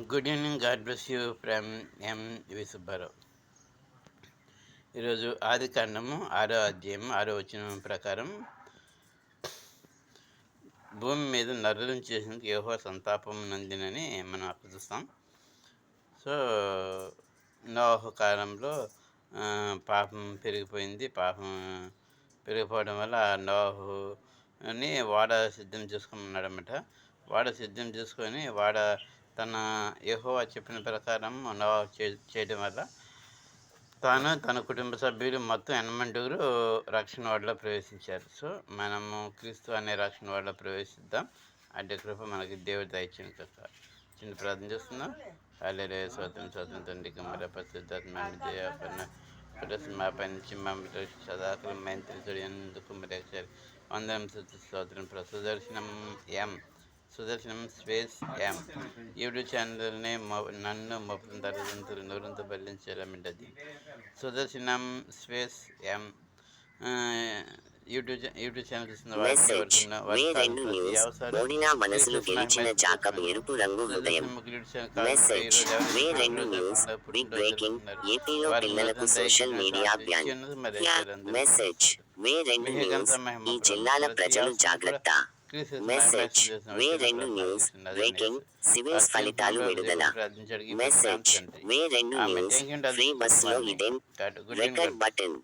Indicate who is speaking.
Speaker 1: Good evening. God bless you from M V Subbarao. ఈరోజు ఆది కాండము 6వ అధ్యాయం 6వ వచనం ప్రకారం, భూమి మీద నరులను చేసినందుకు యెహోవా సంతాపం నందినని మనం అక్కడ చూస్తాం. సో నోహు కాలంలో పాపం పెరిగిపోయింది. పాపం పెరిగిపోవడం వల్ల నోహుని వాడ సిద్ధం చేసుకున్నాడన్నమాట. వాడ సిద్ధం చేసుకొని తన యెహోవా చెప్పిన ప్రకారం నోహు చేయడం వల్ల తాను తన కుటుంబ సభ్యులు మొత్తం 8 రక్షణ వాడలో ప్రవేశించారు. సో మనము క్రీస్తు అనే రక్షణ వాడలో ప్రవేశిద్దాం. అడ్డ కృప మనకి దేవుడి దయచిన కృప. చిన్న ప్రార్థన చేస్తున్నాం. హల్లెలూయా. స్తోత్రం స్తోత్రం తండ్రి కుమార పరిశుద్ధాత్మ మా పై నుంచి మమ్మల్ని సదాకాలం మైత్రి ఎందుకు మరి వందనం స్తోత్రం. సుదర్శనం స్పేస్ ఎం యూట్యూబ్ ఛానల్ని నన్ను 30 తరగతులు నూరంతో బదిలించాలన్నది. సుదర్శనం స్పేస్ ఎం యూట్యూబ్ ఛానల్ చూస్తున్న
Speaker 2: ఈ జిల్లాల ప్రజలు జాగ్రత్త. మెసేజ్ వే2 న్యూస్ బ్రేకింగ్ సివిల్స్ ఫలితాలు విడుదల. మెసేజ్ వే2 న్యూస్ ఫ్రీ బస్సులో ఇదేం రికార్డ్ బటన్.